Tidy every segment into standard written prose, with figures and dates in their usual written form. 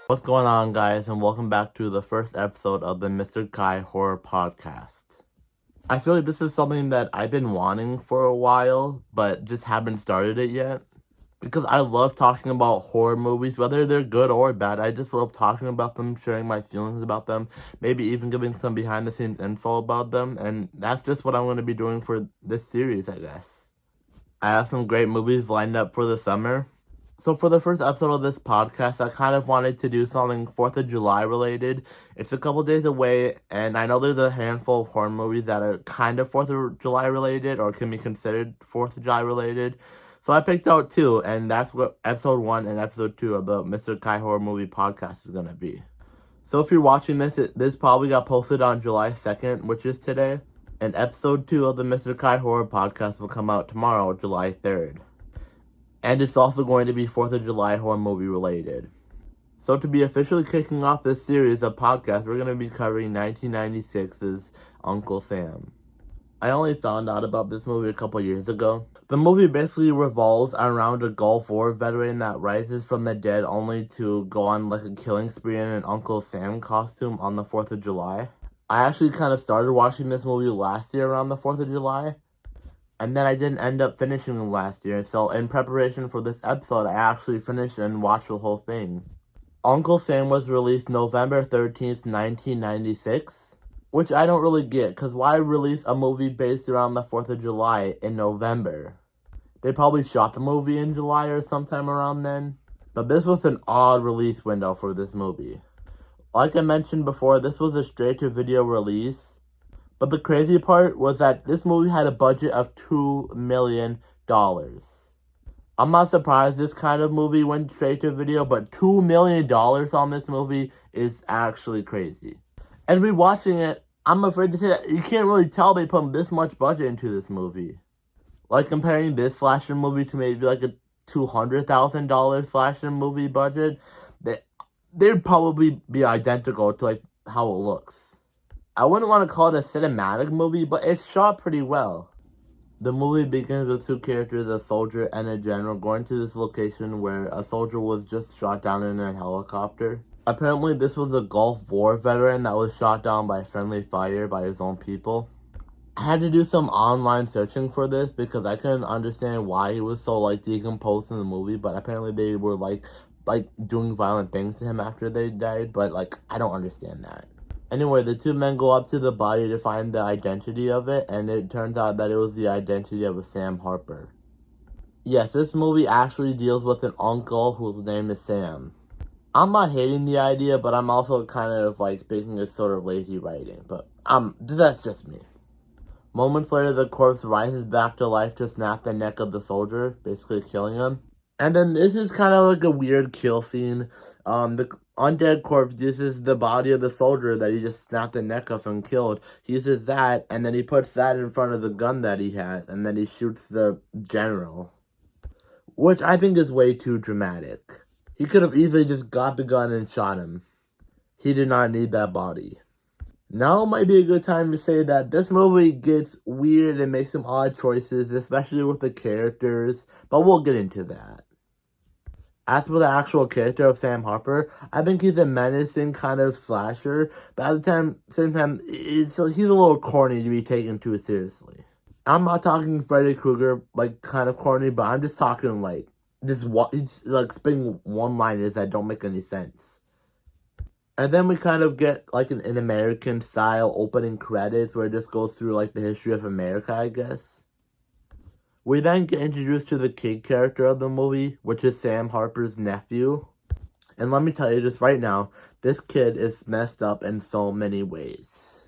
What's going on, guys, and welcome back to the first episode of the Mr. Kai Horror Podcast. I feel like this is something that I've been wanting for a while, but just haven't started it yet. Because I love talking about horror movies, whether they're good or bad. I just love talking about them, sharing my feelings about them, maybe even giving some behind the scenes info about them, and that's just what I'm going to be doing for this series, I guess. I have some great movies lined up for the summer. So for the first episode of this podcast, I kind of wanted to do something 4th of July related. It's a couple days away, and I know there's a handful of horror movies that are kind of 4th of July related or can be considered 4th of July related. So I picked out two, and that's what episode 1 and episode 2 of the Mr. Kai Horror Movie Podcast is going to be. So if you're watching this probably got posted on July 2nd, which is today. And episode 2 of the Mr. Kai Horror Podcast will come out tomorrow, July 3rd. And it's also going to be 4th of July horror movie related. So to be officially kicking off this series of podcasts, we're going to be covering 1996's Uncle Sam. I only found out about this movie a couple years ago. The movie basically revolves around a Gulf War veteran that rises from the dead only to go on like a killing spree in an Uncle Sam costume on the 4th of July. I actually kind of started watching this movie last year around the 4th of July. And then I didn't end up finishing it last year, so in preparation for this episode, I actually finished and watched the whole thing. Uncle Sam was released November 13th, 1996, which I don't really get, because why release a movie based around the 4th of July in November? They probably shot the movie in July or sometime around then, but this was an odd release window for this movie. Like I mentioned before, this was a straight-to-video release. But the crazy part was that this movie had a budget of $2 million. I'm not surprised this kind of movie went straight to video, but $2 million on this movie is actually crazy. And rewatching it, I'm afraid to say that you can't really tell they put this much budget into this movie. Like comparing this slasher movie to maybe like a $200,000 slasher movie budget, they'd probably be identical to like how it looks. I wouldn't want to call it a cinematic movie, but it's shot pretty well. The movie begins with two characters, a soldier and a general, going to this location where a soldier was just shot down in a helicopter. Apparently, this was a Gulf War veteran that was shot down by friendly fire by his own people. I had to do some online searching for this because I couldn't understand why he was so, decomposed in the movie, but apparently they were, doing violent things to him after they died, but, I don't understand that. Anyway, the two men go up to the body to find the identity of it, and it turns out that it was the identity of a Sam Harper. Yes, this movie actually deals with an uncle whose name is Sam. I'm not hating the idea, but I'm also kind of, thinking it's sort of lazy writing, but, that's just me. Moments later, the corpse rises back to life to snap the neck of the soldier, basically killing him. And then this is kind of like a weird kill scene. The undead corpse uses the body of the soldier that he just snapped the neck off and killed. He uses that, and then he puts that in front of the gun that he has, and then he shoots the general. Which I think is way too dramatic. He could have easily just got the gun and shot him. He did not need that body. Now might be a good time to say that this movie gets weird and makes some odd choices, especially with the characters, but we'll get into that. As for the actual character of Sam Harper, I think he's a menacing kind of slasher, but at the same time, he's a little corny to be taken too seriously. I'm not talking Freddy Krueger, kind of corny, but I'm just talking, he's spitting one-liners that don't make any sense. And then we kind of get, an American-style opening credits where it just goes through, the history of America, I guess. We then get introduced to the kid character of the movie, which is Sam Harper's nephew. And let me tell you just right now, this kid is messed up in so many ways.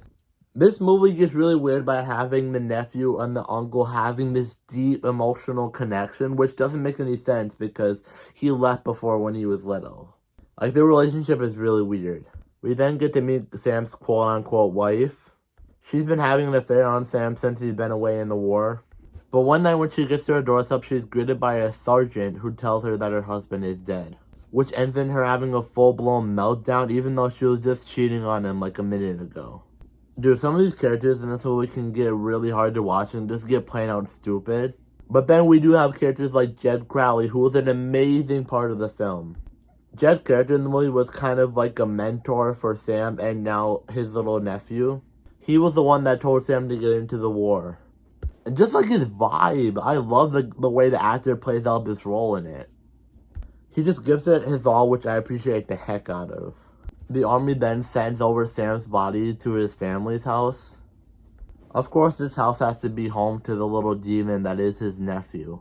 This movie gets really weird by having the nephew and the uncle having this deep emotional connection, which doesn't make any sense because he left before when he was little. Their relationship is really weird. We then get to meet Sam's quote-unquote wife. She's been having an affair on Sam since he's been away in the war. But one night when she gets to her doorstep, she's greeted by a sergeant who tells her that her husband is dead. Which ends in her having a full-blown meltdown even though she was just cheating on him a minute ago. Dude, some of these characters in this movie can get really hard to watch and just get plain out stupid. But then we do have characters like Jed Crowley, who was an amazing part of the film. Jed's character in the movie was kind of like a mentor for Sam and now his little nephew. He was the one that told Sam to get into the war. And just like his vibe, I love the way the actor plays out this role in it. He just gives it his all, which I appreciate the heck out of. The army then sends over Sam's body to his family's house. Of course, this house has to be home to the little demon that is his nephew.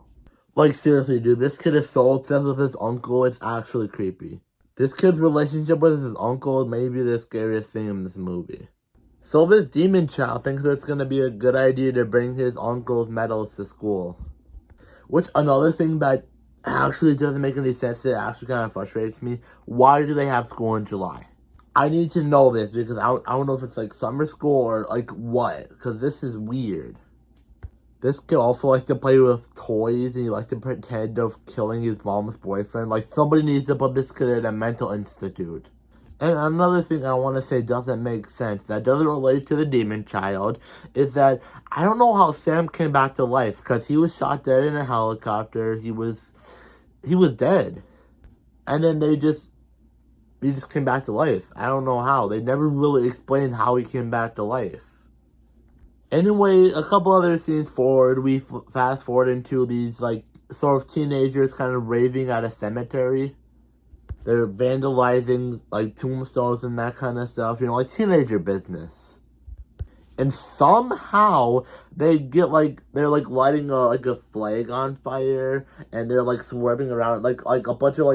Like, seriously, dude, this kid is so obsessed with his uncle, it's actually creepy. This kid's relationship with his uncle may be the scariest thing in this movie. So this demon child thinks it's going to be a good idea to bring his uncle's medals to school. Which, another thing that actually doesn't make any sense, that actually kind of frustrates me. Why do they have school in July? I need to know this, because I don't know if it's like summer school or like what, because this is weird. This kid also likes to play with toys, and he likes to pretend of killing his mom's boyfriend. Like, somebody needs to put this kid in a mental institute. And another thing I want to say doesn't make sense, that doesn't relate to the demon child, is that I don't know how Sam came back to life, because he was shot dead in a helicopter. He was dead. And then he just came back to life. I don't know how. They never really explained how he came back to life. Anyway, a couple other scenes forward, we fast forward into these, like, sort of teenagers kind of raving at a cemetery. They're vandalizing, like, tombstones and that kind of stuff, you know, like teenager business. And somehow they get, like, they're, like, lighting a flag on fire, and they're, like, swerving around, like a bunch of,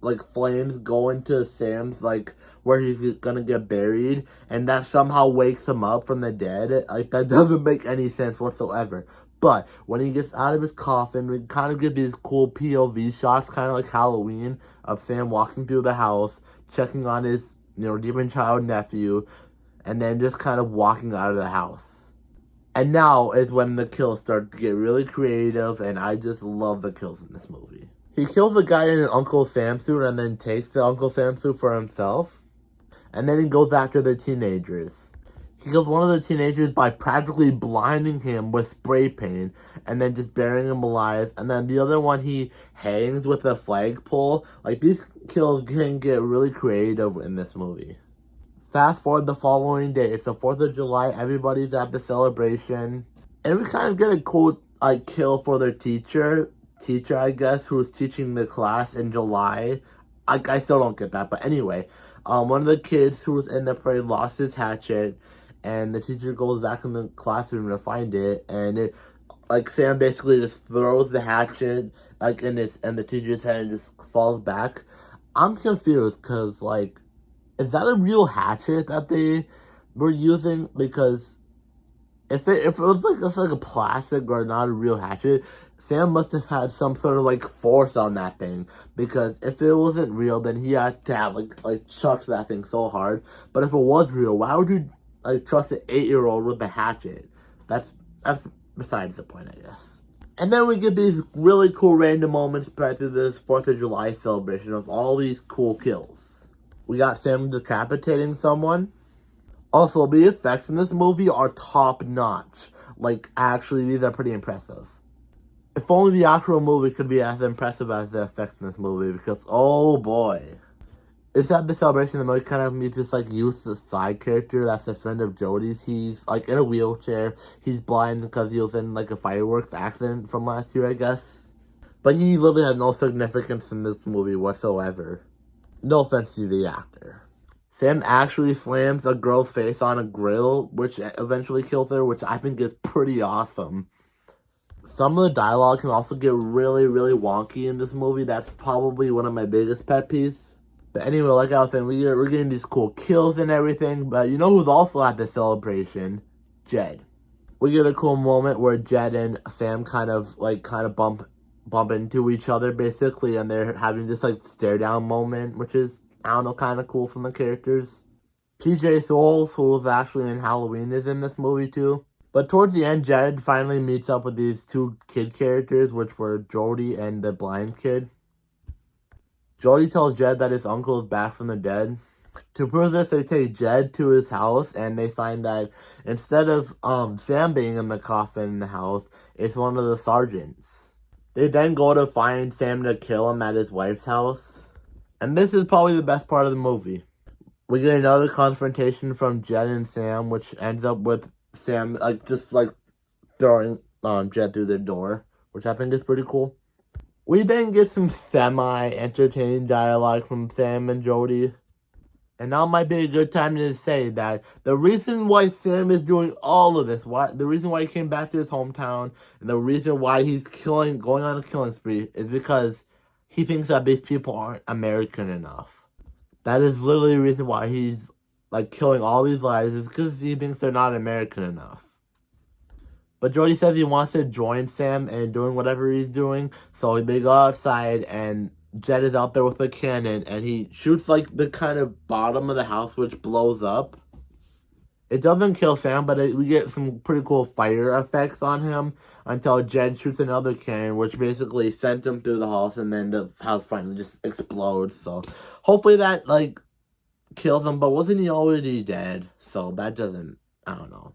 like flames go into Sam's, like, where he's gonna get buried, and that somehow wakes him up from the dead. Like, that doesn't make any sense whatsoever. But when he gets out of his coffin, we kind of get these cool POV shots, kind of like Halloween, of Sam walking through the house, checking on his, you know, demon child nephew, and then just kind of walking out of the house. And now is when the kills start to get really creative, and I just love the kills in this movie. He kills the guy in an Uncle Sam suit and then takes the Uncle Sam suit for himself. And then he goes after the teenagers. He kills one of the teenagers by practically blinding him with spray paint and then just burying him alive. And then the other one he hangs with a flagpole. Like, these kills can get really creative in this movie. Fast forward the following day. It's the 4th of July. Everybody's at the celebration. And we kind of get a cool, like, kill for their teacher, I guess, who was teaching the class in July. I still don't get that, but anyway. One of the kids who was in the parade lost his hatchet, and the teacher goes back in the classroom to find it, and it, like, Sam basically just throws the hatchet, like, in the teacher's head and just falls back. I'm confused, because, like, is that a real hatchet that they were using? Because if it was like a plastic or not a real hatchet, Sam must have had some sort of, like, force on that thing, because if it wasn't real, then he had to have, like chuck that thing so hard. But if it was real, why would you, like, trust an 8-year-old with a hatchet? That's besides the point, I guess. And then we get these really cool random moments spread through this 4th of July celebration of all these cool kills. We got Sam decapitating someone. Also, the effects in this movie are top-notch. Like, actually, these are pretty impressive. If only the actual movie could be as impressive as the effects in this movie, because, oh boy. It's at the celebration, the movie kind of meets this, like, useless side character that's a friend of Jody's. He's, like, in a wheelchair. He's blind because he was in, like, a fireworks accident from last year, I guess. But he literally has no significance in this movie whatsoever. No offense to the actor. Sam actually slams a girl's face on a grill, which eventually kills her, which I think is pretty awesome. Some of the dialogue can also get really, really wonky in this movie. That's probably one of my biggest pet peeves. But anyway, like I was saying, we're getting these cool kills and everything. But you know who's also at the celebration? Jed. We get a cool moment where Jed and Sam kind of bump into each other, basically. And they're having this, like, stare down moment, which is, I don't know, kind of cool from the characters. PJ Souls, who was actually in Halloween, is in this movie too. But towards the end, Jed finally meets up with these two kid characters, which were Jody and the blind kid. Jody tells Jed that his uncle is back from the dead. To prove this, they take Jed to his house, and they find that instead of Sam being in the coffin in the house, it's one of the sergeants. They then go to find Sam to kill him at his wife's house. And this is probably the best part of the movie. We get another confrontation from Jed and Sam, which ends up with Sam just throwing Jed through the door, which I think is pretty cool. We then get some semi-entertaining dialogue from Sam and Jody. And now might be a good time to say that the reason why Sam is doing all of this, the reason why he came back to his hometown, and the reason why he's going on a killing spree, is because he thinks that these people aren't American enough. That is literally the reason why he's killing all these lives, is because he thinks they're not American enough. But Jody says he wants to join Sam in doing whatever he's doing, so they go outside and Jed is out there with a cannon and he shoots the kind of bottom of the house, which blows up. It doesn't kill Sam, but we get some pretty cool fire effects on him until Jed shoots another cannon, which basically sent him through the house, and then the house finally just explodes. So hopefully that kills him, but wasn't he already dead? So that doesn't, I don't know.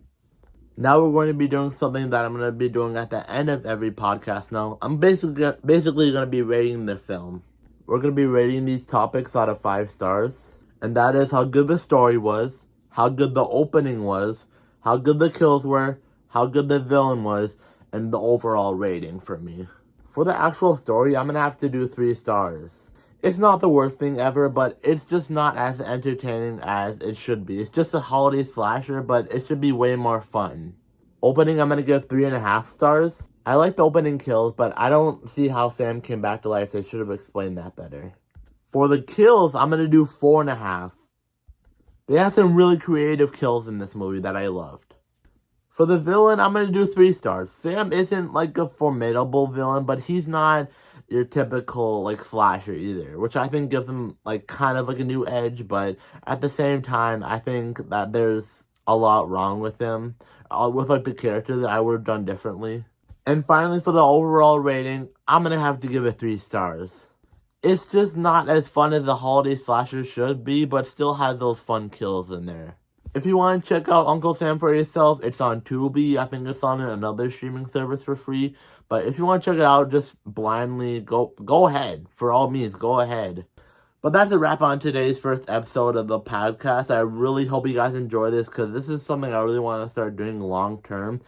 Now we're going to be doing something that I'm going to be doing at the end of every podcast now. I'm basically going to be rating the film. We're going to be rating these topics out of 5 stars. And that is how good the story was, how good the opening was, how good the kills were, how good the villain was, and the overall rating for me. For the actual story, I'm going to have to do 3 stars. It's not the worst thing ever, but it's just not as entertaining as it should be. It's just a holiday slasher, but it should be way more fun. Opening, I'm going to give 3.5 stars. I like the opening kills, but I don't see how Sam came back to life. They should have explained that better. For the kills, I'm going to do 4.5. They have some really creative kills in this movie that I loved. For the villain, I'm going to do 3 stars. Sam isn't a formidable villain, but he's not your typical slasher either, which I think gives him kind of a new edge, but at the same time I think that there's a lot wrong with him, with the character that I would have done differently. And finally, for the overall rating, I'm gonna have to give it 3 stars. It's just not as fun as the holiday slasher should be, but still has those fun kills in there. If you want to check out Uncle Sam for yourself, it's on Tubi. I think it's on another streaming service for free. But if you want to check it out, just blindly go ahead. For all means, go ahead. But that's a wrap on today's first episode of the podcast. I really hope you guys enjoy this, because this is something I really want to start doing long term.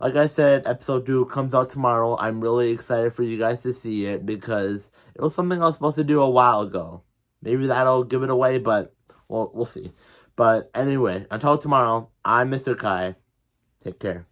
Like I said, episode 2 comes out tomorrow. I'm really excited for you guys to see it, because it was something I was supposed to do a while ago. Maybe that'll give it away, but we'll see. But anyway, until tomorrow, I'm Mr. Kai. Take care.